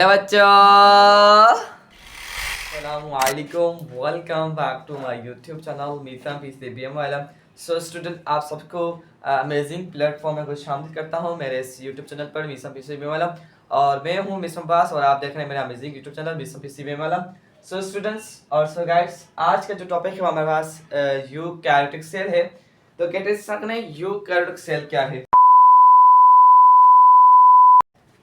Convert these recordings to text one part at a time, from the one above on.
बच्चों अस्सलामुअलैकुम, welcome back to my YouTube channel मीसा पीसीबीएम वाला। सो स्टूडेंट, आप सबको अमेजिंग प्लेटफॉर्म में कुछ शामिल करता हूँ मेरे इस यूट्यूब चैनल पर मीसा पीसीबीएम वाला। और मैं हूँ मिसम पास और आप देख रहे हैं मेरा अमेजिंग यूट्यूब चैनल मिसा पीसीबीएम वाला। सो स्टूडेंट्स और सो गाइड्स, आज का जो टॉपिक है वो हमारे पास यूकैरियोटिक सेल है। तो कहते हैं यूकैरियोटिक सेल क्या है।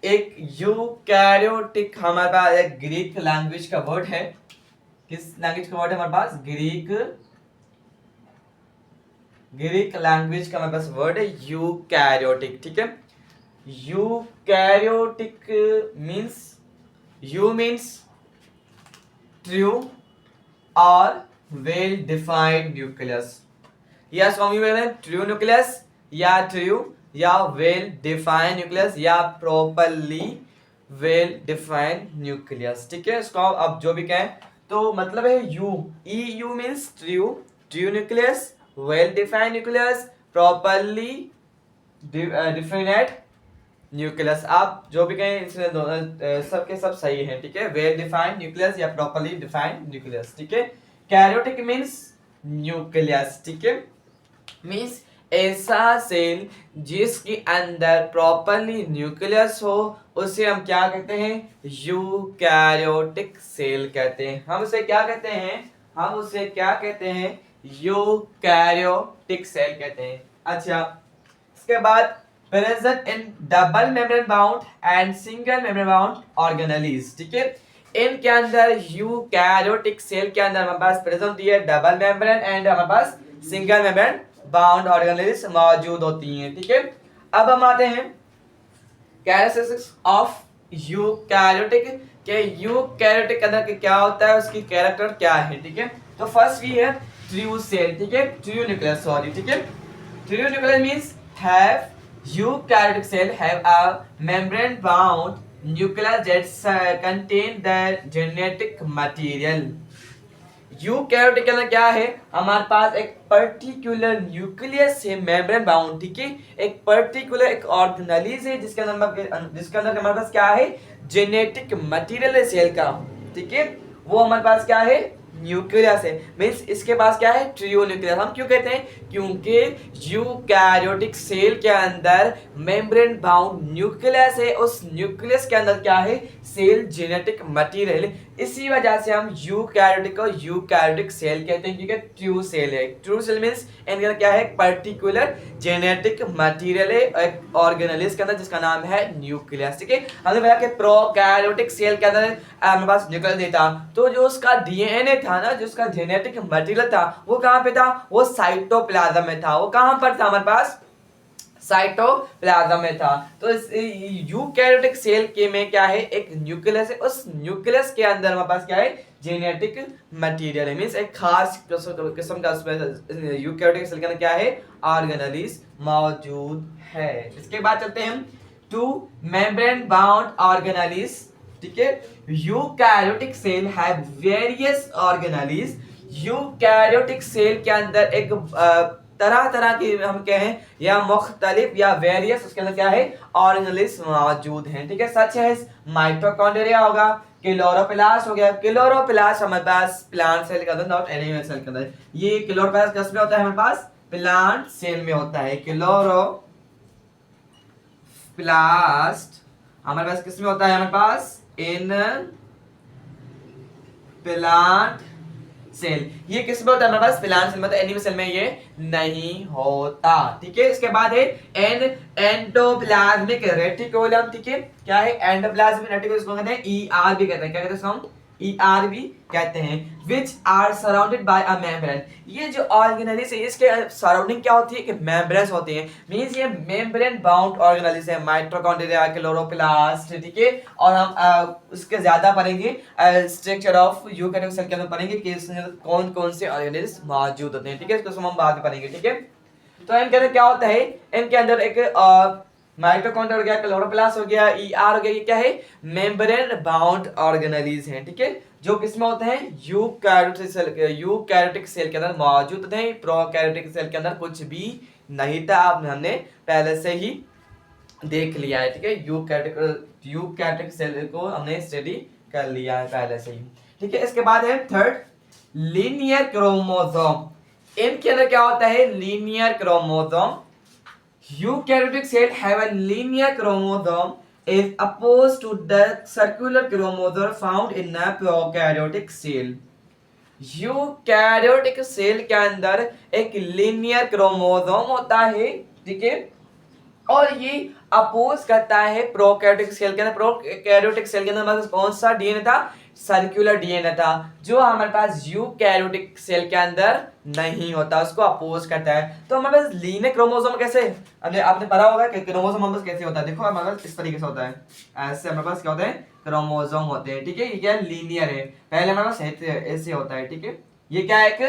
एक यूकैरियोटिक हमारे पास एक ग्रीक लैंग्वेज का वर्ड है। किस लैंग्वेज का वर्ड है हमारे पास? ग्रीक लैंग्वेज का हमारे पास वर्ड है यूकैरियोटिक। ठीक है, eukaryotic means you means true और वेल डिफाइंड न्यूक्लियस। या ट्रू न्यूक्लियस या ट्रू या वेल डिफाइंड न्यूक्लियस या प्रॉपरली वेल डिफाइंड न्यूक्लियस। ठीक है, इसको अब जो भी कहें तो मतलब है you means true nucleus, well defined nucleus, properly defined nucleus. आप जो भी कहें इसमें सब के सब सही है। ठीक है, वेल डिफाइंड न्यूक्लियस या प्रॉपरली डिफाइंड न्यूक्लियस। ठीक है, कैरियोटिक मींस न्यूक्लियस। ठीक है, मींस ऐसा सेल जिसके अंदर प्रॉपरली न्यूक्लियस हो उसे हम क्या कहते हैं? यूकैरियोटिक सेल कहते हैं। हम उसे क्या कहते हैं? यूकैरियोटिक सेल कहते हैं। अच्छा, इसके बाद present in double membrane bound and single membrane bound organelles. ठीक है, इनके अंदर यूकैरियोटिक सेल के अंदर हमारे पास प्रेजेंट है डबल मेम्ब्रेन एंड हमारे पास सिंगल मेम्ब्रेन बाउंड ऑर्गेनेल्स मौजूद होती हैं। ठीक है, अब हम आते हैं कैरेक्टरिस्टिक्स ऑफ यूकैरियोटिक के यूकैरियोटिक अंदर के क्या होता है, उसकी कैरेक्टर क्या है। ठीक है, तो फर्स्ट ये है ट्रू सेल। ठीक है, ट्रू न्यूक्लियस सॉरी। ठीक है, true nucleus means have eukaryotic cell have a membrane bound nucleus that contain the genetic material. Eukaryotic के अंदर क्या है? हमारे पास एक पर्टिकुलर न्यूक्लियस है मेम्ब्रेन बाउंड। ठीक है, एक पर्टिकुलर एक ऑर्गेनेलिज है जिसके अंदर हमारे पास क्या है? जेनेटिक मटेरियल है सेल का। ठीक है, वो हमारे पास क्या है? न्यूक्लियस है। मींस इसके पास क्या है? True nucleus. हम क्यों कहते हैं? क्योंकि यूकैरियोटिक सेल के अंदर मेम्ब्रेन बाउंड न्यूक्लियस है, उस न्यूक्लियस के अंदर क्या है? Cell genetic material. इसी वजह से हम यूकैरियोटिक को यूकैरियोटिक सेल कहते हैं, क्योंकि ट्रू सेल है। ट्रू सेल मींस इनके अंदर क्या है? पर्टिकुलर जेनेटिक मटेरियल है एक ऑर्गेनेलिस के अंदर जिसका नाम है न्यूक्लियस। ठीक है, हमने बोला कि प्रोकैरियोटिक सेल के अंदर हमारे पास न्यूक्लियस नहीं था, तो जो उसका डीएनए था ना, जो उसका जेनेटिक मटेरियल था, वो कहां पे था? वो साइटोप्लाज्म में था। वो कहां पर था? हमारे पास साइटोप्लाज्म में था। तो इस यूकैरियोटिक सेल के में क्या है? एक न्यूक्लियस है, उस न्यूक्लियस के अंदर हमारे पास क्या है? जेनेटिक मटेरियल है। मींस एक खास किस्म का यूकैरियोटिक सेल के अंदर क्या है? ऑर्गेनेलिस मौजूद है। इसके बाद चलते हैं हम टू मेम्ब्रेन बाउंड ऑर्गेनेलिस। ठीक है, eukaryotic cell have various organelles. Eukaryotic cell के अंदर एक तरह तरह की हम कहें या मुख्तलिफ या वेरियस उसके अंदर क्या है? ऑर्गेनेलिस मौजूद हैं। ठीक है, सच है माइटोकॉन्ड्रिया होगा, क्लोरोप्लास्ट हो गया। क्लोरोप्लास्ट हमारे पास प्लांट सेल के अंदर, नॉट एनिमल सेल के अंदर। ये क्लोरोप्लास्ट किस में होता है? हमारे पास प्लांट सेल में होता है। क्लोरोप्लास्ट हमारे पास किस में होता है? हमारे पास इन प्लांट सेल। ये किस में होता है? हमारे पास प्लांट सेल में, मतलब एनिमल सेल में ये नहीं होता। ठीक है, इसके बाद है एंडोप्लाज्मिक रेटिकुलम। ठीक है, क्या है? एंडोप्लाज्मिक रेटिकुलम इसको कहते हैं ईआर भी कहते हैं। क्या कहते हैं इसको? ईआर भी कहते हैं। Which are surrounded by a membrane. ये जो ऑर्गेनेलिस है इसके सराउंडिंग क्या होती है? कि मेम्ब्रेन्स होती हैं। मींस ये मेम्ब्रेन बाउंड ऑर्गेनेलिस है। Mitochondria, chloroplast. ठीक है, और हम उसके ज्यादा पढ़ेंगे स्ट्रक्चर ऑफ यूकैरियोटिक सेल के अंदर पढ़ेंगे कि इसमें कौन कौन से ऑर्गेनेलिस मौजूद होते हैं। ठीक है, इसको हम बाद में पढ़ेंगे। ठीक है, तो इनके अंदर क्या होता है? इनके अंदर एक माइटोकॉन्ड्रिया हो गया, क्लोरोप्लास्ट हो गया, ईआर हो गया। ये क्या है? मेम्ब्रेन बाउंड ऑर्गेनेलिस हैं। ठीक है, जो किसमें होते हैं? यूकैरियोटिक सेल के अंदर मौजूद होते हैं। प्रोकैरियोटिक सेल के अंदर कुछ भी नहीं था। हमने पहले से ही देख लिया है, ठीक है। यूकैरियोटिक सेल को हमने स्टडी कर लिया है पहले से ही, ठीक है। इसके बाद है थर्ड, लीनियर क्रोमोसोम। इनके अंदर क्या होता है, linear chromosome. Eukaryotic cell have a linear chromosome is opposed to the circular chromosome found in a prokaryotic cell। Eukaryotic cell के अंदर एक लीनियर क्रोमोसोम होता है, ठीक है, और ये अपोज करता है प्रोकैरियोटिक सेल के अंदर। प्रोकैरियोटिक सेल के अंदर हमारे पास कौन सा डीएनए था, सर्कुलर डीएनए था, जो हमारे पास यूकैरियोटिक सेल के अंदर नहीं होता, उसको अपोज करता है। तो हमारे पास लीनियर क्रोमोसोम कैसे, आपने पढ़ा होगा कि क्रोमोसोम हमारे पास कैसे होता है। देखो हमारे पास इस तरीके से होता है, ऐसे हमारे पास क्या होता है, क्रोमोसोम होते हैं, ठीक है। ये क्या है, लीनियर है। पहले हमारे पास ऐसे होता है, ठीक है। ये क्या है, एक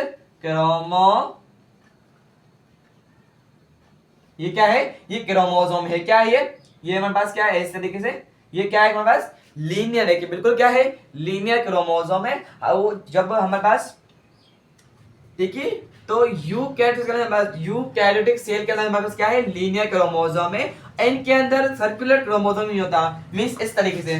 ये क्या है, ये क्रोमोसोम है। क्या है ये हमारे पास क्या है, इस तरीके से ये क्या है हमारे पास, लीनियर है, कि बिल्कुल क्या है, लीनियर क्रोमोसोम है। वो जब हमारे पास, ठीक है, तो यूकैरियोटिक सेल के अंदर हमारे पास क्या है, लीनियर क्रोमोसोम है। इनके अंदर सर्कुलर क्रोमोसोम नहीं होता, मींस इस तरीके से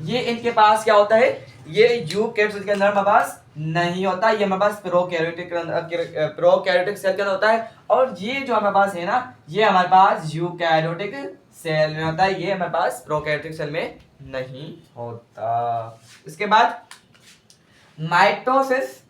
ये इनके पास क्या होता है, ये यूकैरियोटिक के अंदर हमारे पास नहीं होता, ये हमारे पास प्रोकैरियोटिक सेल के अंदर होता है। और ये जो हमारे पास है ना, ये हमारे पास यूकैरियोटिक सेल में होता है, ये हमारे पास प्रोकैरियोटिक सेल में नहीं होता। इसके बाद माइटोसिस।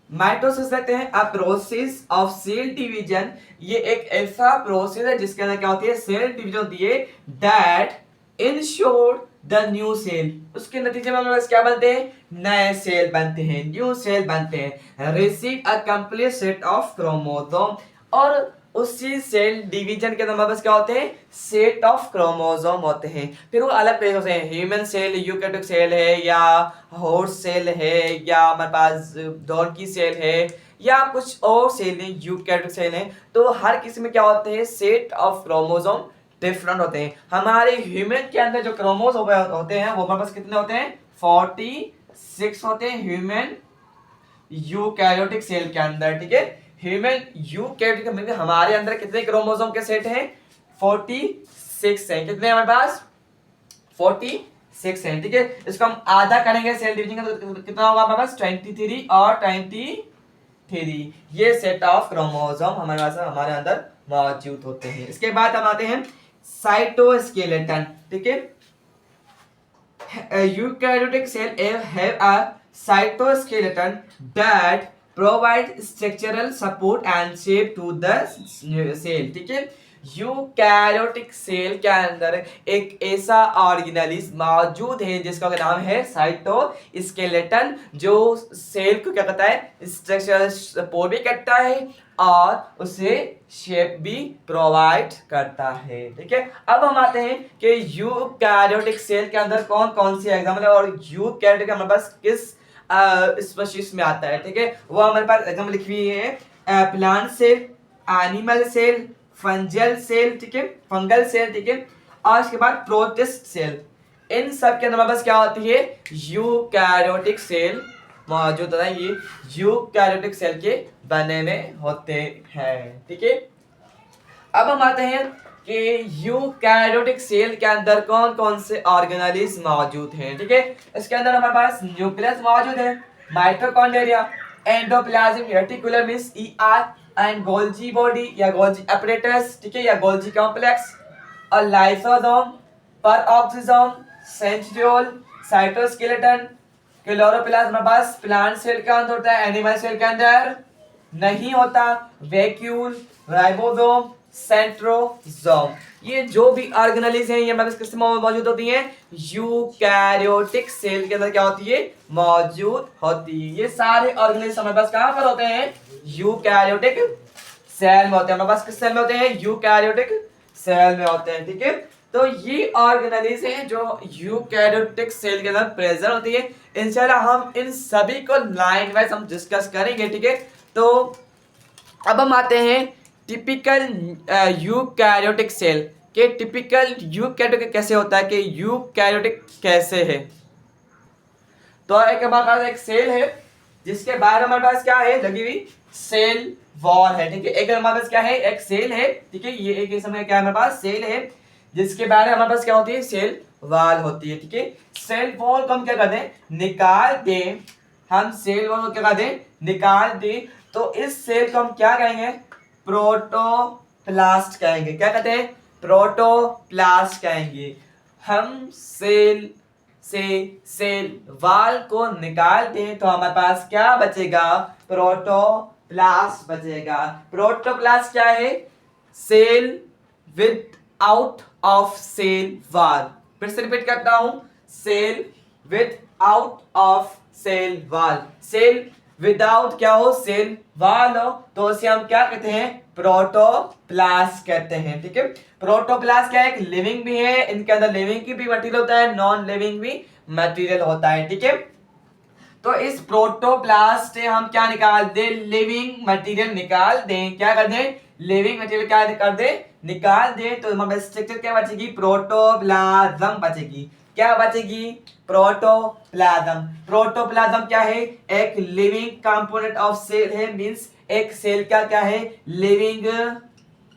माइटोसिस कहते हैं a process of cell division. ये एक ऐसा प्रोसेस है जिसके अंदर क्या होती है, सेल डिवीजन होती है, that ensure the new cell. उसके नतीजे में हमारे पास क्या बनते हैं, नए सेल बनते हैं, न्यू सेल बनते हैं, receive a complete set of chromosome. और उसी सेल डिवीजन के अंदर हमारे पास क्या होते हैं, सेट ऑफ क्रोमोसोम होते हैं। फिर वो अलग तरीके से हैं, ह्यूमन सेल यूकैरियोटिक सेल है, या हॉर्स सेल है, या हमारे पास डॉन्की सेल है, या कुछ और सेल है यूकैरियोटिक सेल है। तो हर किसी में क्या होते हैं, सेट ऑफ क्रोमोसोम डिफरेंट होते हैं। हमारे ह्यूमन के अंदर जो क्रोमोसोम होते हैं वो हमारे पास कितने होते हैं, 46 होते हैं ह्यूमन यूकैरियोटिक सेल के अंदर, ठीक है। ह्यूमन यूकैरियोटिक में हमारे अंदर कितने क्रोमोसोम के सेट हैं, 46 हैं। कितने हमारे पास, 46 हैं, ठीक है। इसको हम आधा करेंगे सेल डिवीजन का, तो कितना होगा हमारे पास, 23 और 23। ये सेट ऑफ क्रोमोसोम हमारे पास हमारे अंदर मौजूद होते हैं। इसके बाद हम आते हैं साइटोस्केलेटन, ठीक है। Eukaryotic cell have a cytoskeleton that provide structural support and shape to the cell, ठीक है। यूकैरियोटिक सेल के अंदर एक ऐसा ऑर्गेनेलिज मौजूद है जिसका नाम है साइटोस्केलेटन, जो सेल को क्या करता है, स्ट्रक्चरल सपोर्ट भी करता है और उसे शेप भी प्रोवाइड करता है, ठीक है। अब हम आते हैं कि यूकैरियोटिक सेल के अंदर कौन कौन सी एग्जाम्पल है और यूकैरियोटिक हमारे पास किस स्पीशीज में आता है, ठीक है। वो हमारे पास एग्जाम्पल लिखी हुई है, plant cell, animal cell, fungal cell, ठीक है, फंगल सेल, ठीक है, और उसके बाद प्रोटिस्ट सेल। इन सब के अंदर हमारे पास क्या होती है, यूकैरियोटिक सेल मौजूद होता है। ये यूकैरियोटिक सेल के बने में होते हैं, ठीक है। अब हम आते हैं कि यूकैरियोटिक सेल के अंदर कौन कौन से ऑर्गेनेलिज मौजूद हैं, ठीक है। इसके अंदर हमारे पास न्यूक्लियस मौजूद है, mitochondria, endoplasm reticulum means ER, and Golgi body या गोल्जी अपरेटस, ठीक है, या गोल्जी कॉम्प्लेक्स, और lysosome, peroxisome, centriole, cytoskeleton, chloroplast हमारे पास प्लांट सेल के अंदर होता है, एनिमल सेल के अंदर नहीं होता, वैक्यूल, राइबोसोम, सेंट्रोसोम। ये जो भी ऑर्गेनेलिज हैं ये हमारे पास किस में मौजूद होती हैं, यूकैरियोटिक सेल के अंदर क्या होती है, मौजूद होती है। ये सारे ऑर्गेनेलिज हमारे पास कहां पर होते हैं, यूकैरियोटिक सेल में होते हैं। हमारे पास किस सेल में होते हैं, यूकैरियोटिक सेल में होते हैं, ठीक है। तो ये ऑर्गेनेलिज हैं जो यूकैरियोटिक सेल के अंदर प्रेजेंट होती है। इंशाल्लाह हम इन सभी को लाइन वाइज हम डिस्कस करेंगे, ठीक है। तो अब हम आते हैं टिपिकल यूकैरियोटिक सेल के, टिपिकल यूकैरियोटिक कैसे होता है, कि यूकैरियोटिक कैसे है। तो एक हमारे पास एक सेल है जिसके बाहर हमारे पास क्या है, लगी हुई सेल वॉल है, ठीक है। एक हमारे पास क्या है, एक सेल है, ठीक है। ये एक समय क्या है हमारे पास, सेल है जिसके बारे में हमारे पास क्या होती है, सेल वॉल होती है। ठीक है, सेल वॉल को हम क्या कर दें, निकाल दें, हम सेल वॉल को क्या कर दें, निकाल दें, तो इस सेल को हम क्या कहेंगे, प्रोटोप्लास्ट कहेंगे। क्या कहते हैं, प्रोटोप्लास्ट कहेंगे। हम सेल से सेल वॉल को निकाल दें तो हमारे पास क्या बचेगा, प्रोटोप्लास्ट बचेगा। प्रोटोप्लास्ट क्या है, cell without of cell wall. फिर से रिपीट करता हूं, cell without of cell wall. Cell without क्या हो, सेल वॉल हो, तो उसे हम क्या कहते हैं, प्रोटोप्लास्ट कहते हैं। ठीक है, प्रोटोप्लास्ट क्या है, एक लिविंग भी है, इनके अंदर लिविंग की भी मटेरियल होता है, नॉन लिविंग भी मटेरियल होता है। ठीक है, तो इस प्रोटोप्लास्ट से हम क्या निकाल दे, लिविंग मटेरियल निकाल दें। क्या कर दें, लिविंग मटेरियल क्या कर दे, निकाल दे, तो हमारे स्ट्रक्चर क्या बचेगी, प्रोटोप्लाज्म बचेगी। क्या बचेगी, प्रोटोप्लाज्म। प्रोटोप्लाज्म क्या है, एक लिविंग कंपोनेंट ऑफ सेल है, मींस एक सेल का क्या है, लिविंग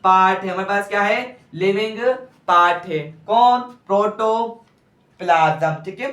पार्ट है। हमारे पास क्या है, लिविंग पार्ट है। कौन, प्रोटोप्लाज्म। ठीक है,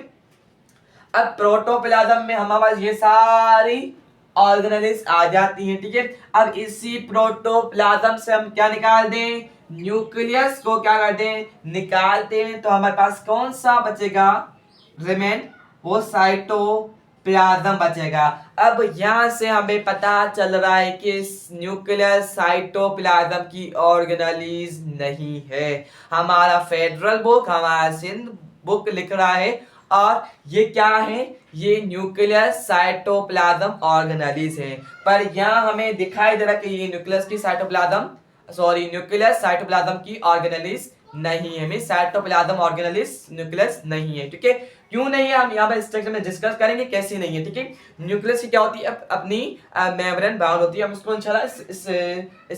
अब प्रोटोप्लाज्म में हमारे पास ये सारी ऑर्गेनेल्स आ जाती हैं। ठीक है, अब इसी प्रोटोप्लाज्म से हम क्या निकाल दें, न्यूक्लियस को क्या कर दें, निकालते हैं, तो हमारे पास कौन सा बचेगा, रिमेन, वो साइटोप्लाज्म बचेगा। अब यहां से हमें पता चल रहा है कि न्यूक्लियस साइटोप्लाज्म की ऑर्गेनेल्स नहीं है। हमारा फेडरल बुक, हमारा सिंध बुक लिख रहा है, और ये क्या है, ये न्यूक्लियस साइटोप्लाज्म ऑर्गेनेल्स है। पर यहाँ हमें दिखाई दे रहा है कि ये न्यूक्लियस की साइटोप्लाज्म, सॉरी, न्यूक्लियस साइटोप्लाज्म की ऑर्गेनेल्स नहीं है, मींस साइटोप्लाज्म ऑर्गेनेल्स न्यूक्लियस नहीं है। ठीक है, क्यों नहीं है, हम यहाँ पर स्ट्रक्चर में डिस्कस करेंगे कैसे नहीं है। ठीक है, न्यूक्लियस की क्या होती है, अपनी मेम्ब्रेन बाउंड होती है, हम उसको इंशाल्लाह इस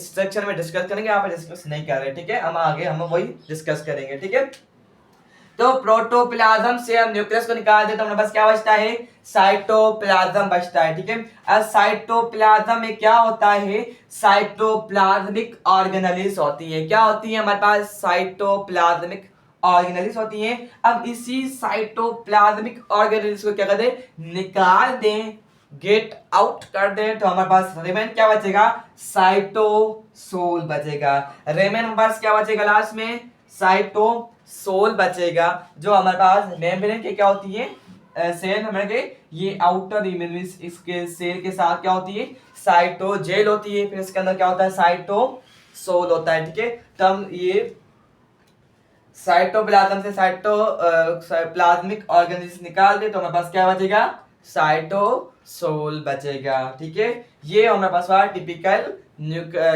स्ट्रक्चर में डिस्कस करेंगे, यहाँ पर डिस्कस नहीं कर रहे। ठीक है, हम आगे हम वही डिस्कस करेंगे। ठीक है, तो प्रोटोप्लाज्म से हम न्यूक्लियस को निकाल दें तो हमारे पास क्या बचता है, साइटोप्लाज्म बचता है। ठीक है, अब साइटोप्लाज्म में क्या होता है, साइटोप्लाज्मिक ऑर्गेनेल्स होती है। क्या होती है, हमारे पास साइटोप्लाज्मिक ऑर्गेनेल्स होती हैं। अब इसी साइटोप्लाज्मिक ऑर्गेनेल्स को क्या कर दें, निकाल दें, गेट आउट कर दें, तो हमारे पास रिमेन क्या बचेगा, साइटोसोल बचेगा। रिमेन हमारे पास क्या बचेगा, लास्ट में साइटोसोल बचेगा, जो हमारे पास मेम्ब्रेन के क्या होती है, सेल हमारे ये आउटर इमेज, इसके सेल के साथ क्या होती है, साइटोजेल होती है, फिर इसके अंदर क्या होता है, साइटोसोल होता है। ठीक है, तो हम ये साइटोप्लाज्म से प्लाज्मिक ऑर्गेनेल्स निकाल दे तो हमारे पास क्या बचेगा, साइटोसोल बचेगा। ठीक है, ये हमारे पास हुआ टिपिकल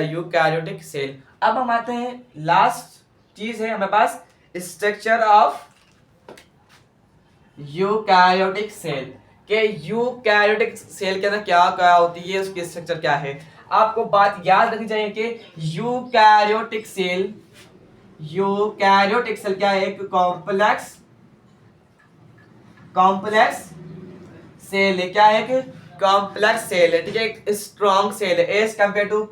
यूकैरियोटिक सेल। अब हम आते हैं, लास्ट चीज है हमारे पास, स्ट्रक्चर ऑफ यूकैरियोटिक सेल। के यूकैरियोटिक सेल के अंदर क्या क्या होती है, उसकी स्ट्रक्चर क्या है। आपको बात याद रखनी चाहिए कि यूकैरियोटिक सेल क्या है, एक कॉम्प्लेक्स सेल है। क्या है, एक कॉम्प्लेक्स सेल है। ठीक है, एक स्ट्रॉन्ग सेल है as compare to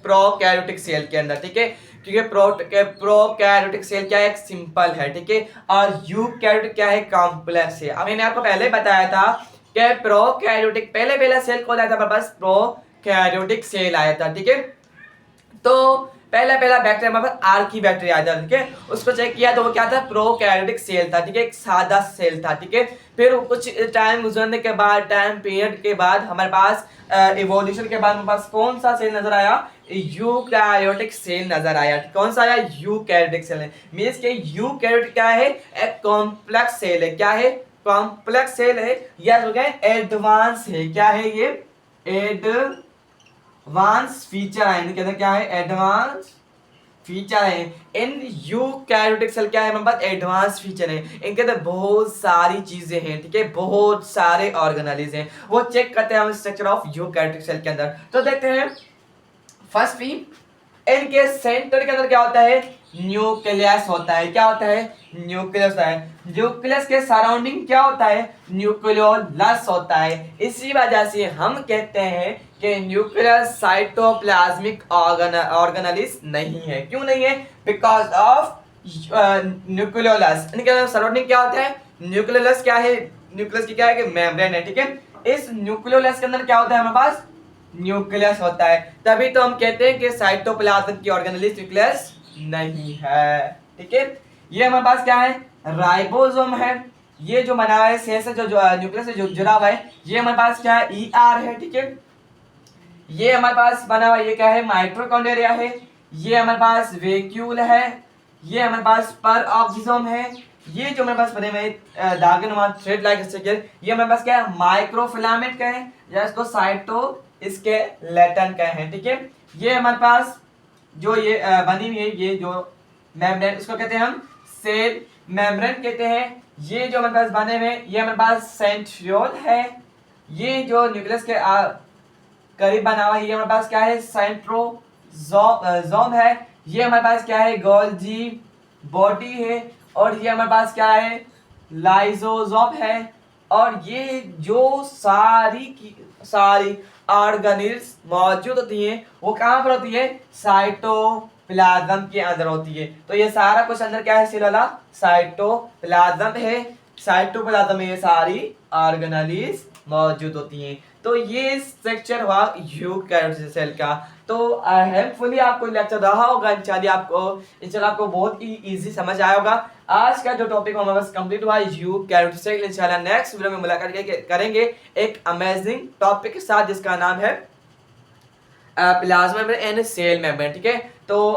prokaryotic cell के अंदर। ठीक है, क्योंकि प्रोकैरियोटिक सेल क्या है, एक सिंपल है। ठीक है, और यूकैरियोटिक क्या है, कॉम्प्लेक्स है। अब मैंने आपको पहले बताया था कि प्रोकैरियोटिक पहले सेल कौन आया था, हमारे पास प्रोकैरियोटिक सेल आया था। ठीक है, तो पहला बैक्टीरिया हमारे पास आर्की बैक्टीरिया आया था। ठीक है, उसको चेक किया तो वो क्या था, प्रोकैरियोटिक सेल था। ठीक है, एक सादा सेल था। ठीक है, फिर कुछ टाइम गुजरने के बाद, टाइम पीरियड के बाद हमारे पास इवोल्यूशन के बाद हमारे पास कौन सा सेल नजर आया, यूकैरियोटिक सेल नजर आया। कौन सा आया, यूकैरियोटिक सेल है। मींस के यूकैरियोटिक क्या है, एक कॉम्प्लेक्स सेल है। क्या है, कॉम्प्लेक्स सेल है, या हो गया एडवांस है। क्या है ये, एडवांस फीचर है, इनके अंदर क्या है, एडवांस फीचर है। इन यूकैरियोटिक सेल क्या है, हमारे पास एडवांस फीचर है, इनके अंदर बहुत सारी चीजें हैं। ठीक है, बहुत सारे ऑर्गेनेल्स हैं, वो चेक करते हैं हम स्ट्रक्चर ऑफ यूकैरियोटिक सेल के अंदर। तो देखते हैं, फर्स्ट भी इनके सेंटर के अंदर क्या होता है, न्यूक्लियस होता है। क्या होता है, न्यूक्लियस होता है। न्यूक्लियस के सराउंडिंग क्या होता है, न्यूक्लियोलस होता है। इसी वजह से हम कहते हैं कि न्यूक्लियस साइटोप्लाज्मिक ऑर्गेनेल्स नहीं है। क्यों नहीं है, बिकॉज ऑफ न्यूक्लियोलस, इनके सराउंडिंग क्या होता है, न्यूक्लियोलस क्या है, न्यूक्लियस की क्या है कि मेम्ब्रेन है, ठीक है। इस न्यूक्लियोलस के अंदर क्या होता है हमारे पास, न्यूक्लियस होता है, तभी तो हम कहते हैं कि साइटोप्लाज्म की ऑर्गेनेलिस न्यूक्लियस नहीं है, ठीक है। ये हमारे पास क्या है, राइबोसोम है, ये जो बना हुआ है सेल से जो न्यूक्लियस से जो जुड़ा हुआ है, ये हमारे पास क्या है, ER है, ठीक है। ये हमारे पास बना हुआ ये क्या है, माइटोकॉन्ड्रिया है, ये हमारे पास वैक्यूल है, ये हमारे पास पर ऑक्सीजोम है, ये जो हमारे पास बने हुए धागे नुमा थ्रेड लाइक स्ट्रक्चर, ये हमारे पास क्या है, माइक्रोफिलामेंट का है, या इसको साइटो इसके लेटन का है, ठीक है। ये हमारे पास जो ये बनी हुई है, ये जो मेम्ब्रेन, इसको कहते हैं हम सेल मेम्ब्रेन कहते हैं। ये जो हमारे पास बने हुए, ये हमारे पास सेंट्रियोल है, ये जो न्यूक्लियस के करीब बना हुआ है, ये हमारे पास क्या है, सेंट्रोजोम है, ये हमारे पास क्या है, गोल्जी बॉडी है, और ये हमारे पास क्या है, लाइसोसोम है। और ये जो सारी की सारी ऑर्गेनेल्स मौजूद होती हैं वो कहाँ पर होती है, साइटोप्लाज्म के अंदर होती है। तो ये सारा कुछ अंदर क्या है, सेल वाला साइटोप्लाज्म है, साइटोप्लाज्म में ये सारी ऑर्गेनेल्स मौजूद होती हैं। तो ये स्ट्रक्चर हुआ यूकैरियोटिक सेल का। तो हेल्पफुली आपको लेक्चर रहा होगा, इंशाल्लाह आपको बहुत ही इजी समझ आया होगा। आज का जो टॉपिक हमारे पास कंप्लीट हुआ यूकैरियोटिक सेल। इंशाल्लाह नेक्स्ट वीडियो में मुलाकात करेंगे एक अमेजिंग टॉपिक के साथ जिसका नाम है plasma membrane and cell membrane, ठीक है। तो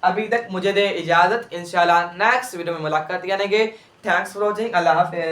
अभी तक मुझे दे इजाजत, इंशाल्लाह नेक्स्ट वीडियो में मुलाकात करेंगे। थैंक्स फॉर वॉचिंग, अल्लाह हाफिज़।